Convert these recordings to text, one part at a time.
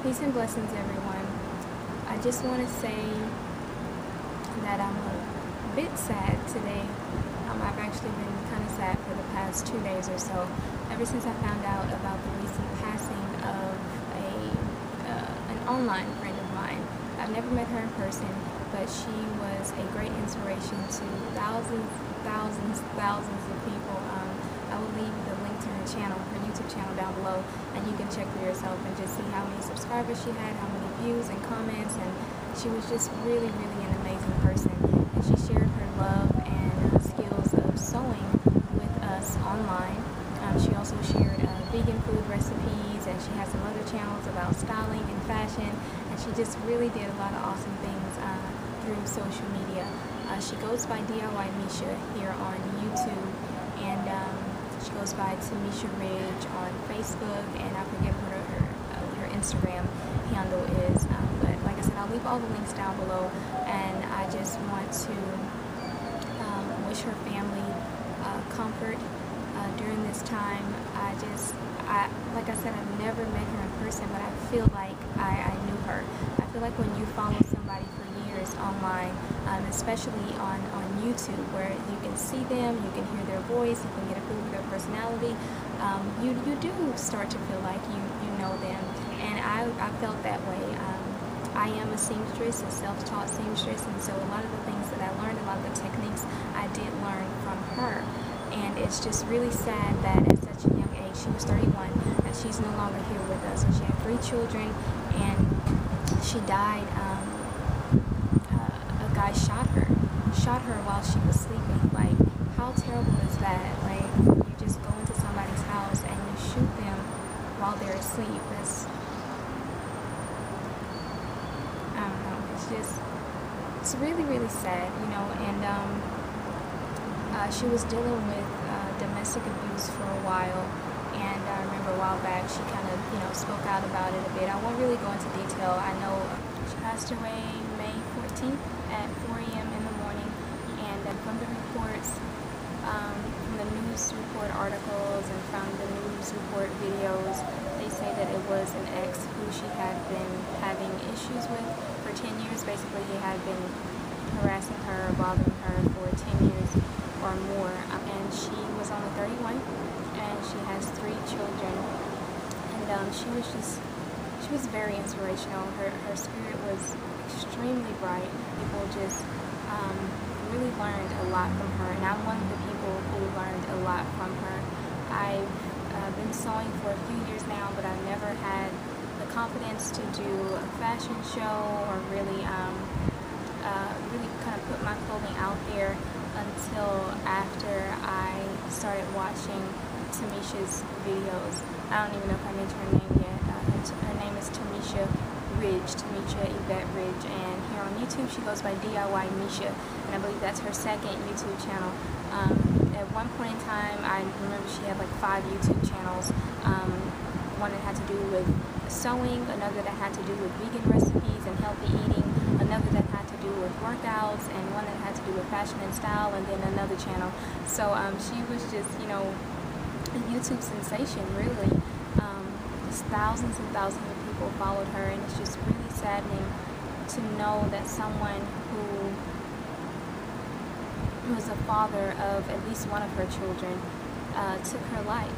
Peace and blessings, everyone. I just want to say that I'm a bit sad today. I've actually been kind of sad for the past 2 days or so, ever since I found out about the recent passing of an online friend of mine. I've never met her in person, but she was a great inspiration to thousands of people. I will leave the link to her channel, her YouTube channel down below, and you can check for yourself and just see how many subscribers she had, how many views and comments, and she was just really an amazing person. And she shared her love and skills of sewing with us online. She also shared vegan food recipes, and she has some other channels about styling and fashion, and she just really did a lot of awesome things through social media. She goes by DIY MEESHA here on YouTube, and she goes by MEESHA Ridge on Facebook, and I forget what her Instagram handle is. But like I said, I'll leave all the links down below, and I just want to wish her family comfort during this time. Like I said, I've never met her in person, but I feel like I knew her. I feel like when you follow somebody for years online, especially on YouTube, where you can see them, you can hear their voice, you can get a feel for their personality, you do start to feel like you know them. And I felt that way. I am a seamstress, a self-taught seamstress, and so a lot of the things that I learned, a lot of the techniques I did learn from her. And it's just really sad that at such a young age, she was 31, and she's no longer here with us. And she had 3 children, and she died. A guy shot her while she was sleeping. Like, how terrible is that? Like, you just go into somebody's house and you shoot them while they're asleep. I don't know. It's really sad, you know. And she was dealing with domestic abuse for a while, and I remember a while back she kind of, spoke out about it a bit. I won't really go into detail. I know she passed away May 14th at 4 a.m. in the morning, and from the reports, from the news report articles and from the news report videos, they say that it was an ex who she had been having issues with for 10 years. Basically, he had been harassing her, bothering her for 10 years or more, and she was only 31, and she has 3 children, and she was very inspirational. Her spirit was extremely bright. People just really learned a lot from her, and I'm one of the people who learned a lot from her. I've been sewing for a few years now, but I've never had the confidence to do a fashion show or really kind of put my clothing out there until after I started watching MEESHA's videos. I don't even know if I mentioned her name yet. Her name is MEESHA Ridge, MEESHA Yvette Ridge, and here on YouTube she goes by DIY MEESHA, and I believe that's her second YouTube channel. At one point in time, I remember she had like 5 YouTube channels. One that had to do with sewing, another that had to do with vegan recipes and healthy eating, another that had to do with workouts, and one that had to do with fashion and style, and then another channel. So she was just, a YouTube sensation, really. Thousands and thousands of people followed her, and it's just really saddening to know that someone who was a father of at least one of her children took her life.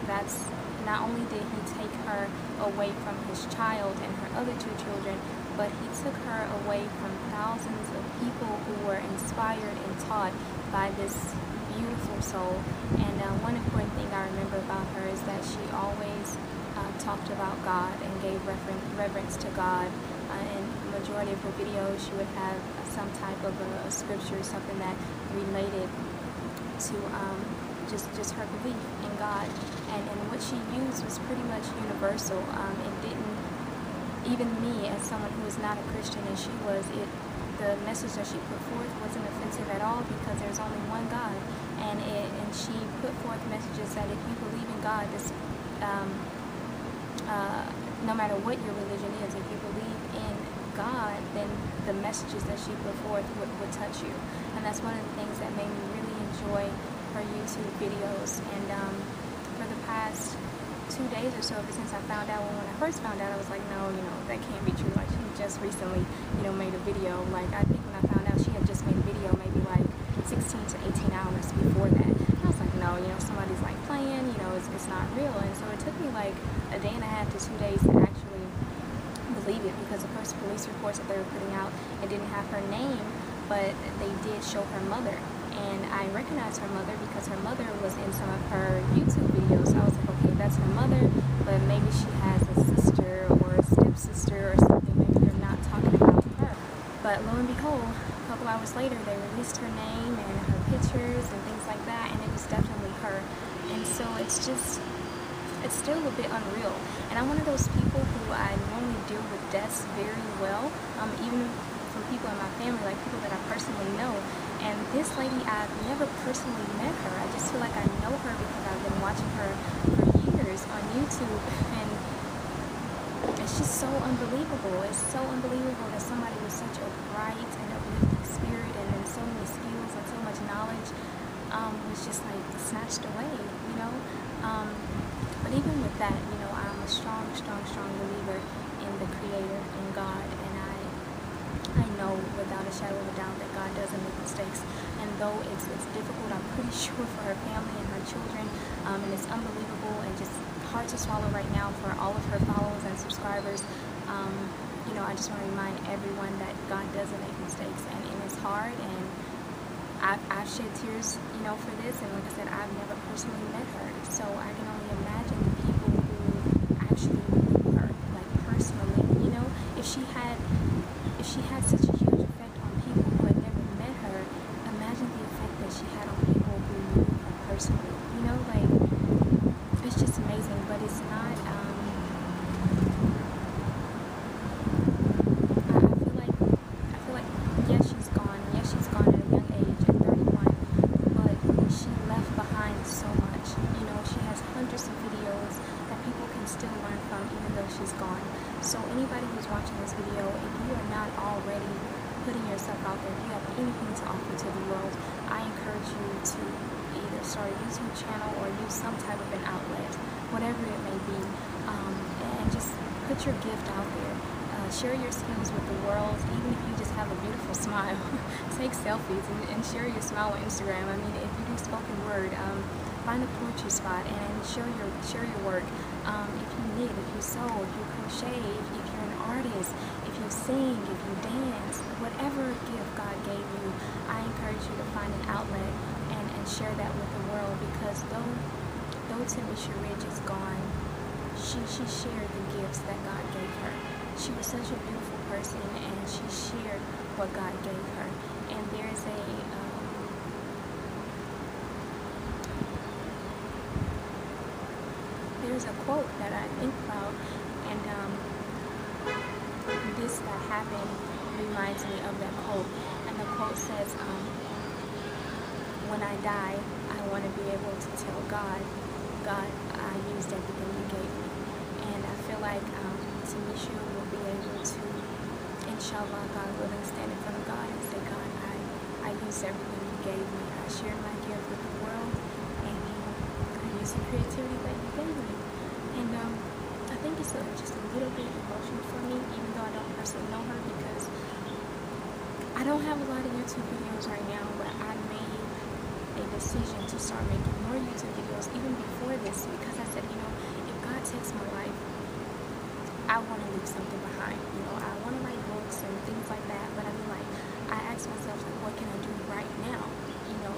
That's not only did he take her away from his child and her other 2 children, but he took her away from thousands of people who were inspired and taught by this beautiful soul. And one important thing I remember about her is that she always talked about God and gave reverence to God. In the majority of her videos, she would have some type of a scripture, something that related to just her belief in God. And what she used was pretty much universal. It didn't, even me as someone who is not a Christian as she was, the message that she put forth wasn't offensive at all, because there's only one God, and she put forth messages that if you believe in God, no matter what your religion is, if you believe in God, then the messages that she put forth would touch you. And that's one of the things that made me really enjoy her YouTube videos. And for the past 2 days or so ever since I found out. When I first found out, I was like, no, that can't be true. Like, she just recently, made a video. Like, I think when I found out, she had just made a video maybe like 16 to 18 hours before that. And I was like, no, somebody's like playing, it's not real. And so it took me like a day and a half to 2 days to actually believe it, because the first police reports that they were putting out, it didn't have her name, but they did show her mother. And I recognized her mother because her mother was in some of her YouTube videos. So I was like, okay, that's her mother, but maybe she has a sister or a stepsister or something. Maybe they're not talking about her. But lo and behold, a couple hours later, they released her name and her pictures and things like that, and it was definitely her. And so it's still a bit unreal. And I'm one of those people who I normally deal with deaths very well, even from people in my family, like people that I personally know. And this lady, I've never personally met her. I just feel like I know her because I've been watching her for years on YouTube, and it's just so unbelievable. It's so unbelievable that somebody with such a bright and uplifting spirit and then so many skills and so much knowledge was just like snatched away, But even with that, I'm a strong believer in the Creator, in God, and I know without a shadow of a doubt that God doesn't make mistakes. And though it's difficult, I'm pretty sure for her family and her children, and it's unbelievable and just hard to swallow right now for all of her followers and subscribers. I just want to remind everyone that God doesn't make mistakes, and it's hard, and I've shed tears, for this, and like I said, I've never personally met her, so I can only imagine the people who actually knew her, like personally, if she had such a huge effect on people who had never met her, imagine the effect that she had on people who knew her personally, like, it's just amazing. But it's not, I feel like, yes, she's gone at a young age, at 31, but she left behind so much, she has hundreds of videos that people can still learn from, even though she's gone. So anybody who's watching this video, if you are not already putting yourself out there, if you have anything to offer to the world, I encourage you to either start a YouTube channel or use some type of an outlet, whatever it may be, and just put your gift out there. Share your skills with the world, even if you just have a beautiful smile. Take selfies and share your smile on Instagram. I mean, if you do spoken word, find a poetry spot and share your work. If you knit, if you sew, if you crochet, if you're an artist, if you sing, if you dance, whatever gift God gave you, I encourage you to find an outlet and share that with the world, because though MEESHA Ridge is gone, she shared the gifts that God gave her. She was such a beautiful person, and she shared what God gave her. And there's a quote that I think about, and this that happened reminds me of that quote. And the quote says, when I die, I want to be able to tell God, I used everything you gave me. And I feel like MEESHA will be able to, inshallah, God willing, stand in front of God and say, God, I used everything you gave me. I shared my gift with the world, and I used the creativity that you gave me. And I think it's just a little bit emotional for me, even though I don't personally know her, because I don't have a lot of YouTube videos right now, but I made a decision to start making more YouTube videos even before this, because I said, if God takes my life, I want to leave something behind. I want to write books and things like that, but I mean, like, I asked myself, like, what can I do right now,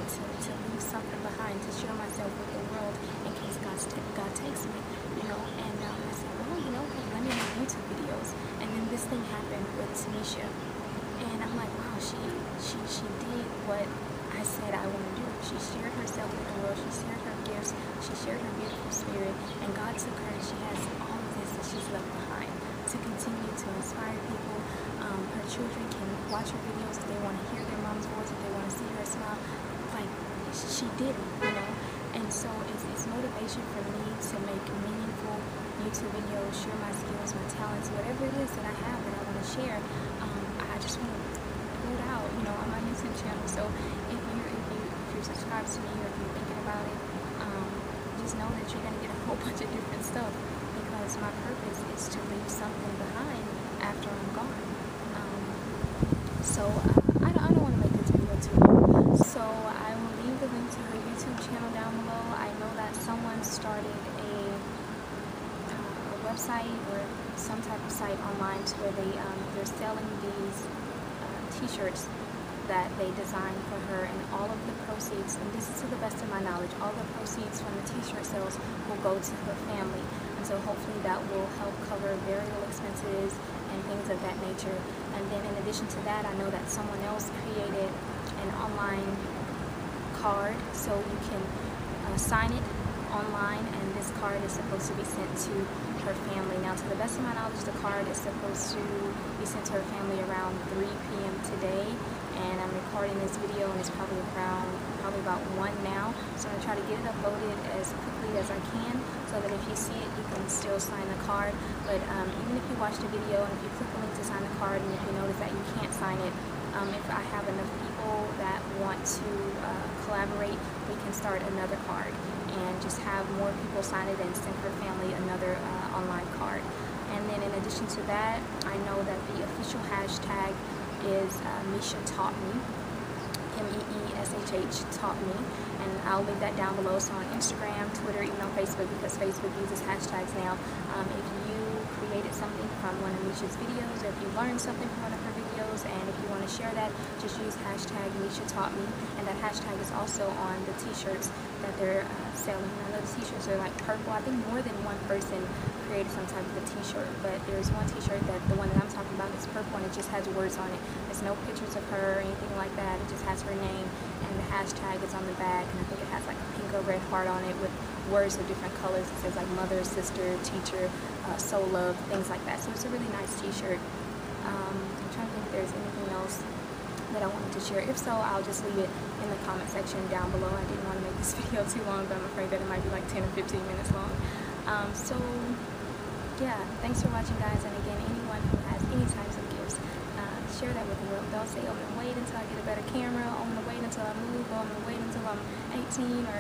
to leave something behind, to share myself with the world in case God takes me, and I said, well, hey, let me make YouTube videos. And then this thing happened with MEESHA, and I'm like, wow, she did what I said I want to do. She shared herself with the world, she shared her gifts, she shared her beautiful spirit, and God took her, and she has all of this that she's left behind to continue to inspire people. Her children can watch her videos if they want to hear their mom's voice, if they want to see her smile. Like, she did it, And so it's motivation for me to make meaningful YouTube videos, share my skills, my talents, whatever it is that I have that I want to share. I just want to put it out, on my YouTube channel. So if you're subscribed to me, or if you're thinking about it, just know that you're going to get a whole bunch of different stuff, because my purpose is to leave something behind after I'm gone. I don't want to make this video too long, so I will leave the link to her YouTube channel down below. I know that someone started a website or some type of site online to where they're selling these t-shirts that they designed for her, and all of the proceeds, and this is to the best of my knowledge, all the proceeds from the t-shirt sales will go to her family, and so hopefully that will help cover burial expenses and things of that nature. And then in addition to that, I know that someone else created an online card, so you can sign it online, and this card is supposed to be sent to her family. Now, to the best of my knowledge, the card is supposed to be sent to her family around 3 p.m. today, and I'm recording this video, and it's probably about 1 now, so I'm going to try to get it uploaded as quickly as I can, so that if you see it, you can still sign the card. But even if you watch the video, and if you click the link to sign the card, and if you notice that you can't sign it, if I have enough people that want to collaborate, we can start another card and just have more people sign it and send her family another online card. And then in addition to that, I know that the official hashtag is MEESHA taught me, MEESHA taught me, and I'll leave that down below. So on Instagram, Twitter, even on Facebook, because Facebook uses hashtags now. If you created something from one of MEESHA's videos, or if you learned something from one of her videos, and if you want to share that, just use hashtag MEESHA taught me, and that hashtag is also on the t-shirts that they're selling. I know the t-shirts are like purple. I think more than one person created some type of a t-shirt, but there's one t-shirt that the one that I'm talking about is purple, and it just has words on it. There's no pictures of her or anything like that. It just has her name, and the hashtag is on the back, and I think it has like a pink or red heart on it with words of different colors. It says like mother, sister, teacher, soul love, things like that. So it's a really nice t-shirt. I'm trying to think if there's anything else that I wanted to share. If so, I'll just leave it in the comment section down below. I didn't want to make this video too long, but I'm afraid that it might be like 10 or 15 minutes long. So yeah, thanks for watching, guys. And again, anyone who has any types of gifts, share that with the world. Don't say, oh, I'm gonna wait until I get a better camera, oh, I'm gonna wait until I move, or I'm gonna wait until I'm 18, or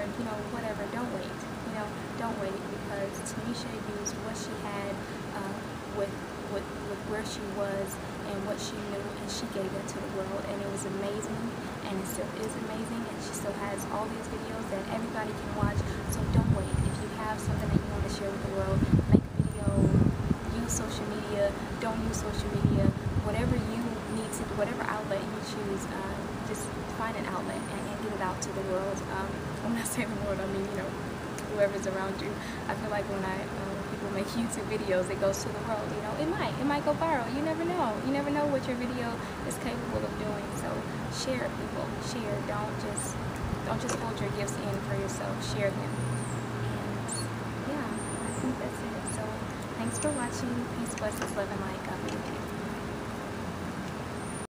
whatever. Don't wait. Don't wait, because Tanisha used what she had with where she was and what she knew, and she gave it to the world, and it was amazing, and it still is amazing, and she still has all these videos that everybody can watch. So don't wait. If you have something that you want to share with the world, make a video, use social media, don't use social media, whatever you need to, whatever outlet you choose, just find an outlet and get it out to the world. When I say the world, I mean, whoever's around you. I feel like when people make YouTube videos, it goes to the world. It might go viral. You never know. You never know what your video is capable of doing. So share, people. Share. Don't just hold your gifts in for yourself. Share them. And yeah, I think that's it. So thanks for watching. Peace, blessings, love, and light. God be with you.